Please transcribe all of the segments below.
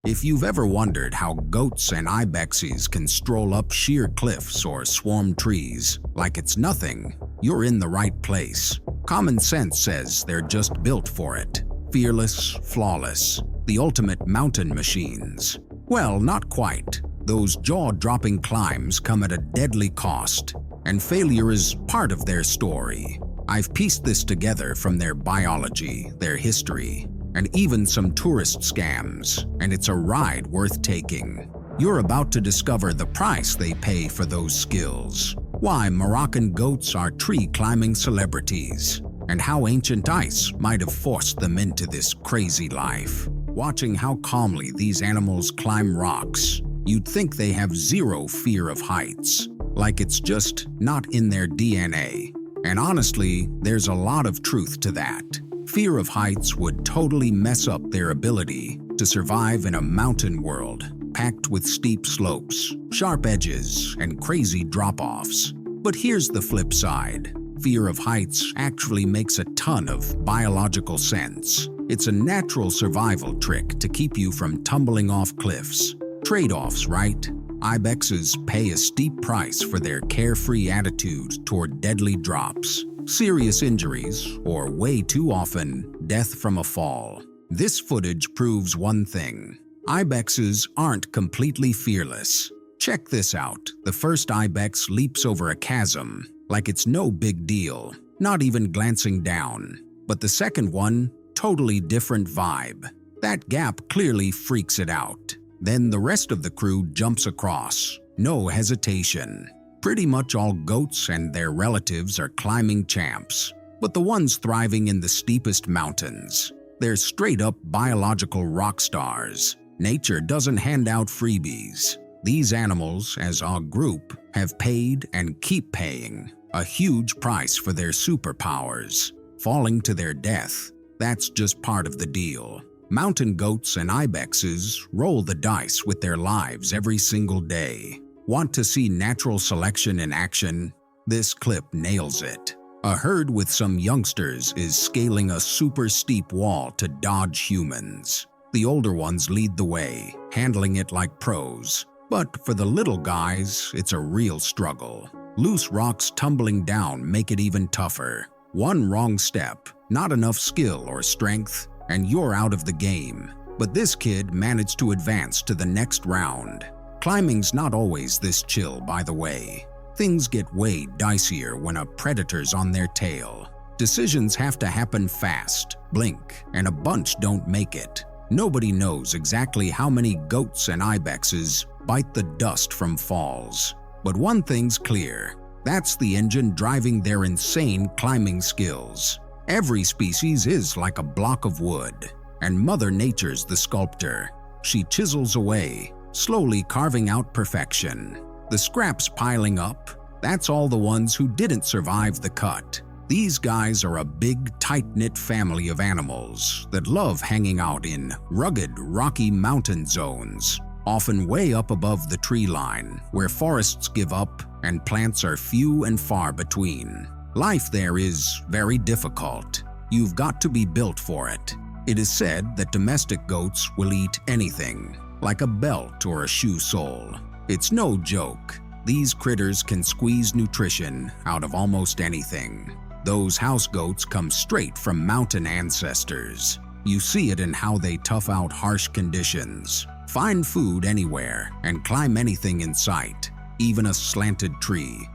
If you've ever wondered how goats and ibexes can stroll up sheer cliffs or swarm trees like it's nothing, you're in the right place. Common sense says they're just built for it. Fearless, flawless, the ultimate mountain machines. Well, not quite. Those jaw-dropping climbs come at a deadly cost, and failure is part of their story. I've pieced this together from their biology, their history, and even some tourist scams, and it's a ride worth taking. You're about to discover the price they pay for those skills, why Moroccan goats are tree-climbing celebrities, and how ancient ice might have forced them into this crazy life. Watching how calmly these animals climb rocks, you'd think they have zero fear of heights, like it's just not in their DNA. And honestly, there's a lot of truth to that. Fear of heights would totally mess up their ability to survive in a mountain world packed with steep slopes, sharp edges, and crazy drop-offs. But here's the flip side. Fear of heights actually makes a ton of biological sense. It's a natural survival trick to keep you from tumbling off cliffs. Trade-offs, right? Ibexes pay a steep price for their carefree attitude toward deadly drops, serious injuries, or way too often, death from a fall. This footage proves one thing. Ibexes aren't completely fearless. Check this out. The first ibex leaps over a chasm like it's no big deal, not even glancing down. But the second one, totally different vibe. That gap clearly freaks it out. Then the rest of the crew jumps across, no hesitation. Pretty much all goats and their relatives are climbing champs, but the ones thriving in the steepest mountains, they're straight-up biological rock stars. Nature doesn't hand out freebies. These animals, as a group, have paid and keep paying a huge price for their superpowers. Falling to their death, that's just part of the deal. Mountain goats and ibexes roll the dice with their lives every single day. Want to see natural selection in action? This clip nails it. A herd with some youngsters is scaling a super steep wall to dodge humans. The older ones lead the way, handling it like pros. But for the little guys, it's a real struggle. Loose rocks tumbling down make it even tougher. One wrong step, not enough skill or strength, and you're out of the game. But this kid managed to advance to the next round. Climbing's not always this chill, by the way. Things get way dicier when a predator's on their tail. Decisions have to happen fast, blink, and a bunch don't make it. Nobody knows exactly how many goats and ibexes bite the dust from falls. But one thing's clear. That's the engine driving their insane climbing skills. Every species is like a block of wood, and Mother Nature's the sculptor. She chisels away, slowly carving out perfection. The scraps piling up, that's all the ones who didn't survive the cut. These guys are a big, tight-knit family of animals that love hanging out in rugged, rocky mountain zones, often way up above the tree line, where forests give up and plants are few and far between. Life there is very difficult. You've got to be built for it. It is said that domestic goats will eat anything, like a belt or a shoe sole. It's no joke. These critters can squeeze nutrition out of almost anything. Those house goats come straight from mountain ancestors. You see it in how they tough out harsh conditions, find food anywhere, and climb anything in sight, even a slanted tree.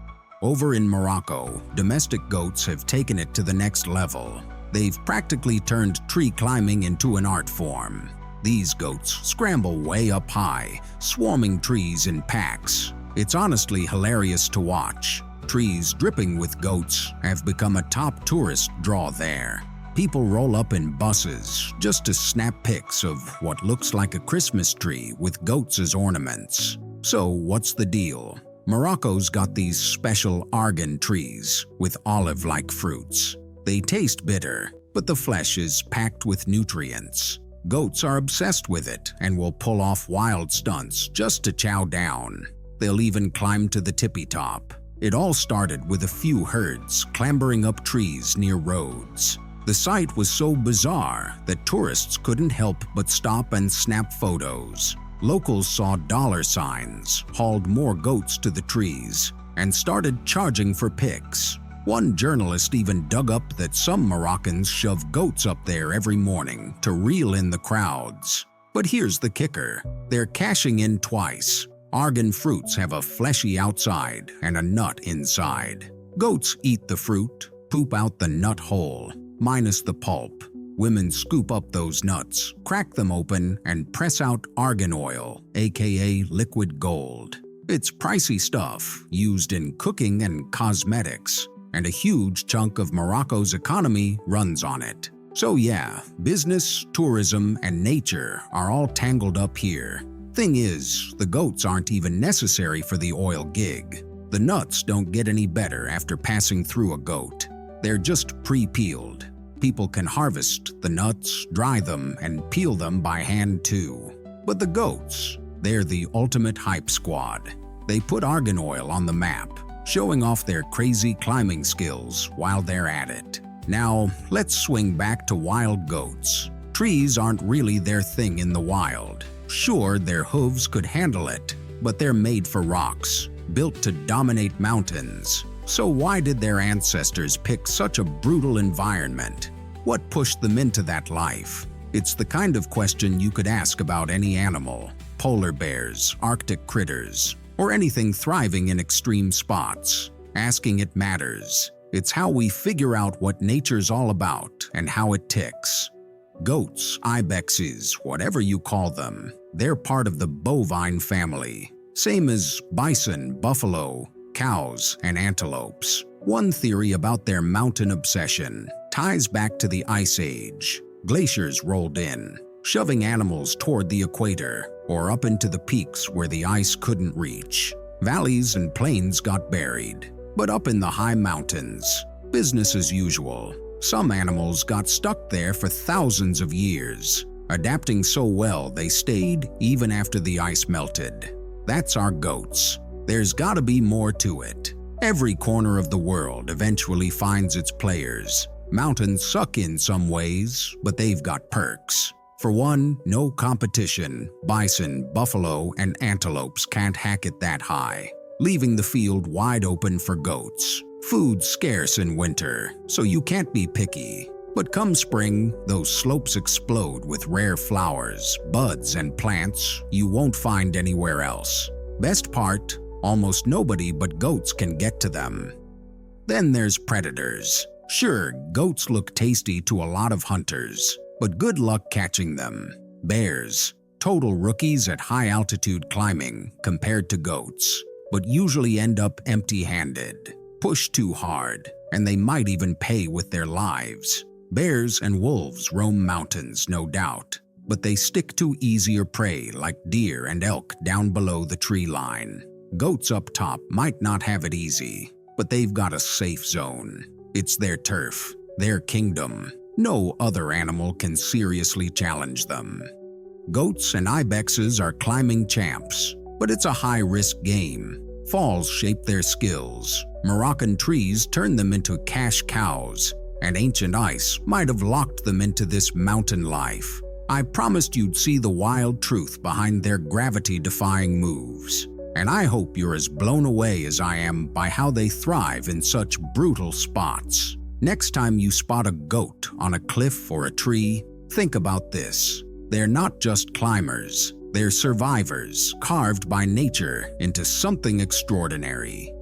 Over in Morocco, domestic goats have taken it to the next level. They've practically turned tree climbing into an art form. These goats scramble way up high, swarming trees in packs. It's honestly hilarious to watch. Trees dripping with goats have become a top tourist draw there. People roll up in buses just to snap pics of what looks like a Christmas tree with goats as ornaments. So what's the deal? Morocco's got these special argan trees with olive-like fruits. They taste bitter, but the flesh is packed with nutrients. Goats are obsessed with it and will pull off wild stunts just to chow down. They'll even climb to the tippy top. It all started with a few herds clambering up trees near roads. The sight was so bizarre that tourists couldn't help but stop and snap photos. Locals saw dollar signs, hauled more goats to the trees, and started charging for pics. One journalist even dug up that some Moroccans shove goats up there every morning to reel in the crowds. But here's the kicker. They're cashing in twice. Argan fruits have a fleshy outside and a nut inside. Goats eat the fruit, poop out the nut whole, minus the pulp. Women scoop up those nuts, crack them open, and press out argan oil, aka liquid gold. It's pricey stuff, used in cooking and cosmetics, and a huge chunk of Morocco's economy runs on it. So yeah, business, tourism, and nature are all tangled up here. Thing is, the goats aren't even necessary for the oil gig. The nuts don't get any better after passing through a goat. They're just pre-peeled. People can harvest the nuts, dry them, and peel them by hand too. But the goats, they're the ultimate hype squad. They put argan oil on the map, showing off their crazy climbing skills while they're at it. Now, let's swing back to wild goats. Trees aren't really their thing in the wild. Sure, their hooves could handle it, but they're made for rocks, built to dominate mountains. So why did their ancestors pick such a brutal environment? What pushed them into that life? It's the kind of question you could ask about any animal: polar bears, Arctic critters, or anything thriving in extreme spots. Asking it matters. It's how we figure out what nature's all about and how it ticks. Goats, ibexes, whatever you call them, they're part of the bovine family. Same as bison, buffalo, cows, and antelopes. One theory about their mountain obsession ties back to the Ice Age. Glaciers rolled in, shoving animals toward the equator or up into the peaks where the ice couldn't reach. Valleys and plains got buried, but up in the high mountains, business as usual. Some animals got stuck there for thousands of years, adapting so well they stayed even after the ice melted. That's our goats. There's gotta be more to it. Every corner of the world eventually finds its players. Mountains suck in some ways, but they've got perks. For one, no competition. Bison, buffalo, and antelopes can't hack it that high, leaving the field wide open for goats. Food's scarce in winter, so you can't be picky. But come spring, those slopes explode with rare flowers, buds, and plants you won't find anywhere else. Best part, almost nobody but goats can get to them. Then there's predators. Sure, goats look tasty to a lot of hunters, but good luck catching them. Bears, total rookies at high-altitude climbing compared to goats, but usually end up empty-handed. Push too hard, and they might even pay with their lives. Bears and wolves roam mountains, no doubt, but they stick to easier prey like deer and elk down below the tree line. Goats up top might not have it easy, but they've got a safe zone. It's their turf, their kingdom. No other animal can seriously challenge them. Goats and ibexes are climbing champs, but it's a high-risk game. Falls shape their skills. Moroccan trees turn them into cash cows, and ancient ice might have locked them into this mountain life. I promised you'd see the wild truth behind their gravity-defying moves, and I hope you're as blown away as I am by how they thrive in such brutal spots. Next time you spot a goat on a cliff or a tree, think about this. They're not just climbers, they're survivors carved by nature into something extraordinary.